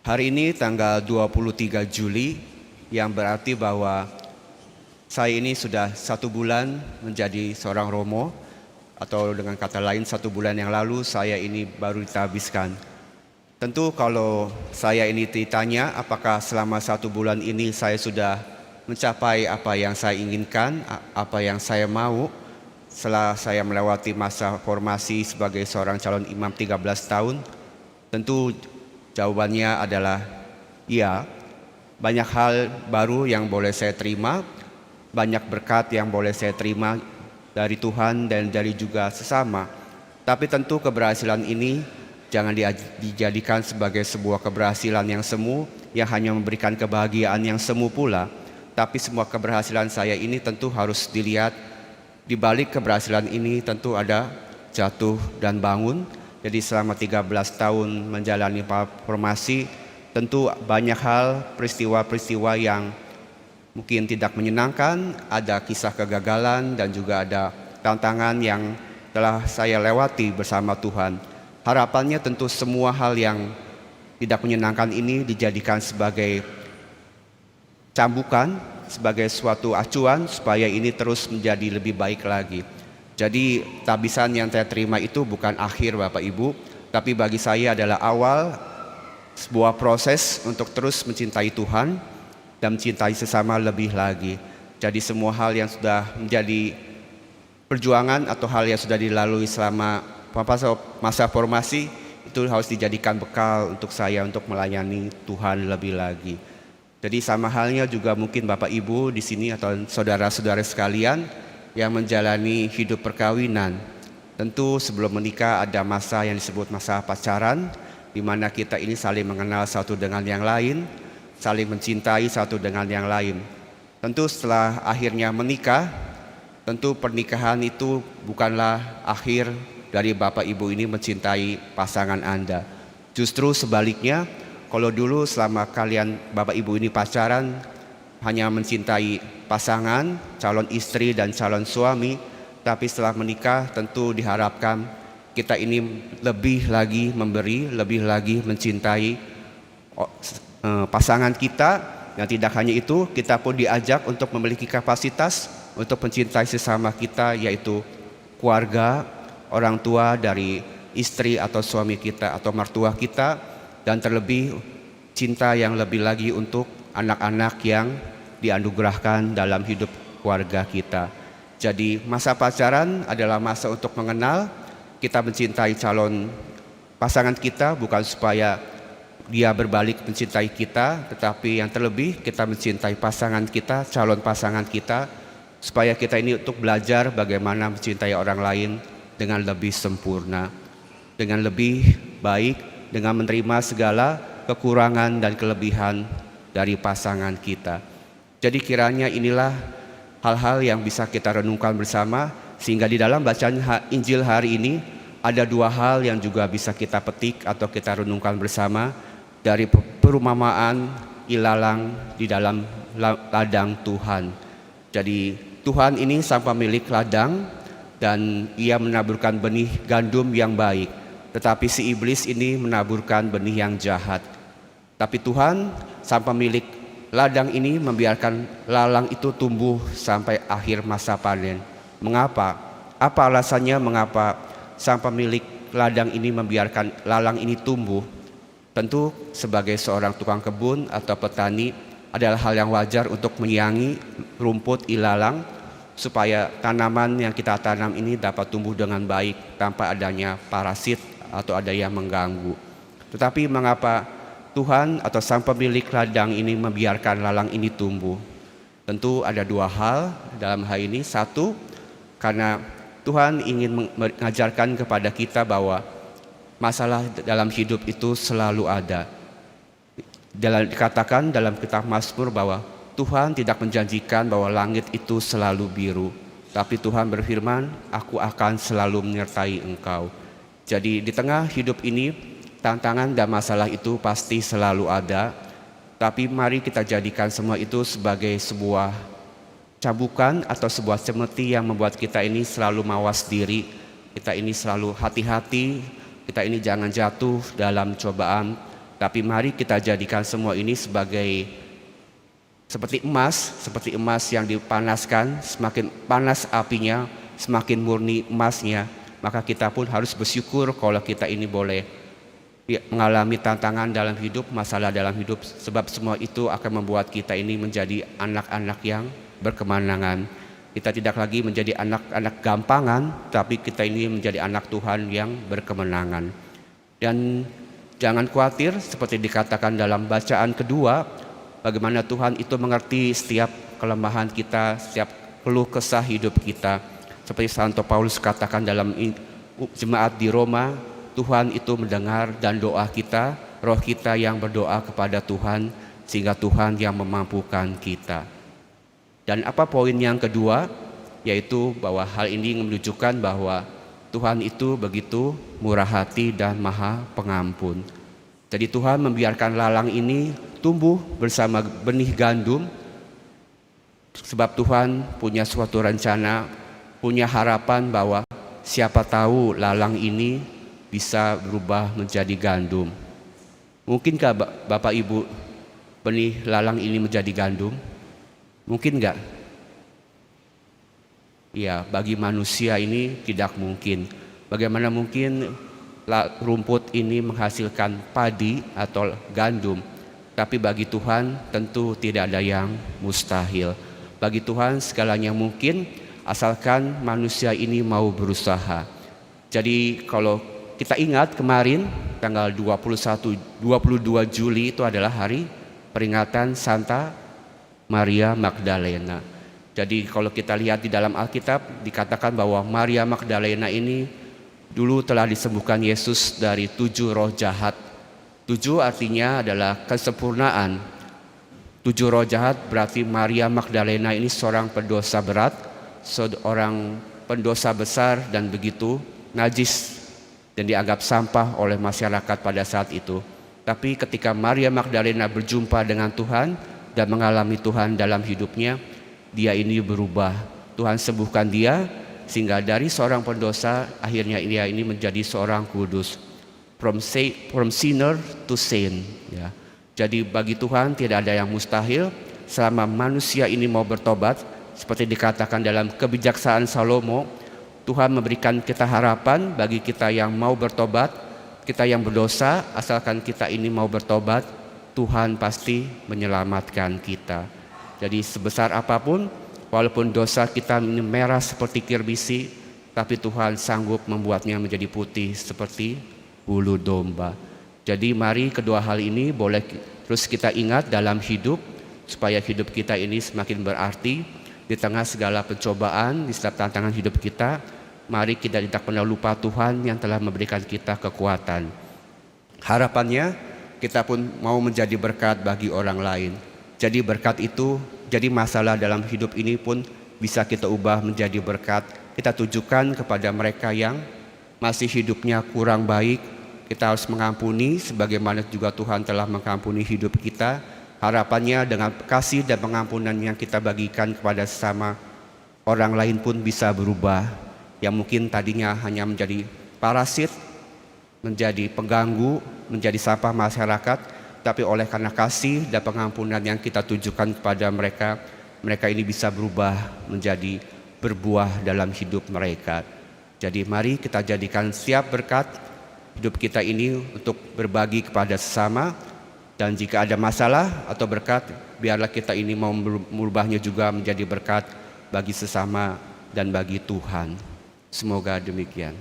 Hari ini tanggal 23 Juli, yang berarti bahwa saya ini sudah 1 bulan menjadi seorang Romo, atau dengan kata lain 1 bulan yang lalu saya ini baru ditabiskan. Tentu kalau saya ini ditanya apakah selama 1 bulan ini saya sudah mencapai apa yang saya inginkan, apa yang saya mau, setelah saya melewati masa formasi sebagai seorang calon imam 13 tahun, tentu jawabannya adalah ya. Banyak hal baru yang boleh saya terima, banyak berkat yang boleh saya terima dari Tuhan dan dari juga sesama. Tapi tentu keberhasilan ini jangan dijadikan sebagai sebuah keberhasilan yang semu, yang hanya memberikan kebahagiaan yang semu pula. Tapi semua keberhasilan saya ini tentu harus dilihat, di balik keberhasilan ini tentu ada jatuh dan bangun. Jadi selama 13 tahun menjalani formasi, tentu banyak hal, peristiwa-peristiwa yang mungkin tidak menyenangkan, ada kisah kegagalan dan juga ada tantangan yang telah saya lewati bersama Tuhan. Harapannya tentu semua hal yang tidak menyenangkan ini dijadikan sebagai cambukan, sebagai suatu acuan supaya ini terus menjadi lebih baik lagi. Jadi tabisan yang saya terima itu bukan akhir Bapak Ibu, tapi bagi saya adalah awal sebuah proses untuk terus mencintai Tuhan dan mencintai sesama lebih lagi. Jadi semua hal yang sudah menjadi perjuangan atau hal yang sudah dilalui selama masa formasi itu harus dijadikan bekal untuk saya untuk melayani Tuhan lebih lagi. Jadi sama halnya juga mungkin Bapak Ibu di sini atau saudara-saudara sekalian yang menjalani hidup perkawinan. Tentu sebelum menikah ada masa yang disebut masa pacaran, di mana kita ini saling mengenal satu dengan yang lain, saling mencintai satu dengan yang lain. Tentu setelah akhirnya menikah, tentu pernikahan itu bukanlah akhir dari Bapak Ibu ini mencintai pasangan Anda. Justru sebaliknya, kalau dulu selama kalian Bapak Ibu ini pacaran hanya mencintai pasangan, calon istri dan calon suami, tapi setelah menikah tentu diharapkan kita ini lebih lagi memberi, lebih lagi mencintai pasangan kita. Dan tidak hanya itu, kita pun diajak untuk memiliki kapasitas untuk mencintai sesama kita, yaitu keluarga, orang tua dari istri atau suami kita atau mertua kita, dan terlebih cinta yang lebih lagi untuk anak-anak yang dianugerahkan dalam hidup keluarga kita. Jadi masa pacaran adalah masa untuk mengenal, kita mencintai calon pasangan kita bukan supaya dia berbalik mencintai kita, tetapi yang terlebih kita mencintai pasangan kita, calon pasangan kita, supaya kita ini untuk belajar bagaimana mencintai orang lain dengan lebih sempurna, dengan lebih baik, dengan menerima segala kekurangan dan kelebihan dari pasangan kita. Jadi kiranya inilah hal-hal yang bisa kita renungkan bersama, sehingga di dalam bacaan Injil hari ini ada 2 hal yang juga bisa kita petik atau kita renungkan bersama dari perumpamaan ilalang di dalam ladang Tuhan. Jadi Tuhan ini sang pemilik ladang dan ia menaburkan benih gandum yang baik. Tetapi si iblis ini menaburkan benih yang jahat. Tapi Tuhan, sang pemilik ladang ini membiarkan lalang itu tumbuh sampai akhir masa panen. Mengapa? Apa alasannya mengapa sang pemilik ladang ini membiarkan lalang ini tumbuh? Tentu sebagai seorang tukang kebun atau petani adalah hal yang wajar untuk menyiangi rumput ilalang supaya tanaman yang kita tanam ini dapat tumbuh dengan baik tanpa adanya parasit atau ada yang mengganggu. Tetapi mengapa Tuhan atau sang pemilik ladang ini membiarkan lalang ini tumbuh? Tentu ada 2 hal dalam hal ini. Satu, karena Tuhan ingin mengajarkan kepada kita bahwa masalah dalam hidup itu selalu ada. Dikatakan dalam kitab Mazmur bahwa Tuhan tidak menjanjikan bahwa langit itu selalu biru, tapi Tuhan berfirman, aku akan selalu menyertai engkau. Jadi di tengah hidup ini tantangan dan masalah itu pasti selalu ada, tapi mari kita jadikan semua itu sebagai sebuah cambukan atau sebuah cemeti yang membuat kita ini selalu mawas diri, kita ini selalu hati-hati, kita ini jangan jatuh dalam cobaan, Tapi mari kita jadikan semua ini sebagai seperti emas yang dipanaskan, semakin panas apinya, semakin murni emasnya, maka kita pun harus bersyukur kalau kita ini boleh mengalami tantangan dalam hidup, masalah dalam hidup, sebab semua itu akan membuat kita ini menjadi anak-anak yang berkemenangan. Kita tidak lagi menjadi anak-anak gampangan, tapi kita ini menjadi anak Tuhan yang berkemenangan. Dan jangan khawatir, seperti dikatakan dalam bacaan kedua, bagaimana Tuhan itu mengerti setiap kelemahan kita, setiap keluh kesah hidup kita. Seperti Santo Paulus katakan dalam jemaat di Roma, Tuhan itu mendengar dan doa kita, roh kita yang berdoa kepada Tuhan, sehingga Tuhan yang memampukan kita. Dan apa poin yang kedua? Yaitu bahwa hal ini menunjukkan bahwa Tuhan itu begitu murah hati dan maha pengampun. Jadi Tuhan membiarkan lalang ini tumbuh bersama benih gandum, sebab Tuhan punya suatu rencana, punya harapan bahwa siapa tahu lalang ini bisa berubah menjadi gandum. Mungkinkah Bapak Ibu benih lalang ini menjadi gandum? Mungkin enggak? Ya, bagi manusia ini tidak mungkin. Bagaimana mungkin rumput ini menghasilkan padi atau gandum? Tapi bagi Tuhan tentu tidak ada yang mustahil. Bagi Tuhan segalanya mungkin, asalkan manusia ini mau berusaha. Jadi kalau kita ingat kemarin tanggal 22 Juli itu adalah hari peringatan Santa Maria Magdalena. Jadi kalau kita lihat di dalam Alkitab dikatakan bahwa Maria Magdalena ini dulu telah disembuhkan Yesus dari 7 roh jahat. 7 artinya adalah kesempurnaan. 7 roh jahat berarti Maria Magdalena ini seorang pendosa berat, seorang pendosa besar dan begitu najis dan dianggap sampah oleh masyarakat pada saat itu. Tapi ketika Maria Magdalena berjumpa dengan Tuhan dan mengalami Tuhan dalam hidupnya, dia ini berubah. Tuhan sembuhkan dia sehingga dari seorang pendosa akhirnya dia ini menjadi seorang kudus. From sinner to saint, ya. Jadi bagi Tuhan tidak ada yang mustahil selama manusia ini mau bertobat. Seperti dikatakan dalam kebijaksanaan Salomo, Tuhan memberikan kita harapan bagi kita yang mau bertobat, kita yang berdosa, asalkan kita ini mau bertobat, Tuhan pasti menyelamatkan kita. Jadi sebesar apapun, walaupun dosa kita merah seperti kirbisi, tapi Tuhan sanggup membuatnya menjadi putih seperti bulu domba. Jadi mari kedua hal ini boleh terus kita ingat dalam hidup, supaya hidup kita ini semakin berarti di tengah segala pencobaan, di setiap tantangan hidup kita. Mari kita tidak pernah lupa Tuhan yang telah memberikan kita kekuatan. Harapannya kita pun mau menjadi berkat bagi orang lain. Jadi berkat itu, jadi masalah dalam hidup ini pun bisa kita ubah menjadi berkat. Kita tujukan kepada mereka yang masih hidupnya kurang baik. Kita harus mengampuni sebagaimana juga Tuhan telah mengampuni hidup kita. Harapannya dengan kasih dan pengampunan yang kita bagikan kepada sesama, orang lain pun bisa berubah. Yang mungkin tadinya hanya menjadi parasit, menjadi pengganggu, menjadi sampah masyarakat, tapi oleh karena kasih dan pengampunan yang kita tujukan kepada mereka, mereka ini bisa berubah menjadi berbuah dalam hidup mereka. Jadi mari kita jadikan setiap berkat hidup kita ini untuk berbagi kepada sesama, dan jika ada masalah atau berkat, biarlah kita ini mau merubahnya juga menjadi berkat bagi sesama dan bagi Tuhan. Semoga demikian.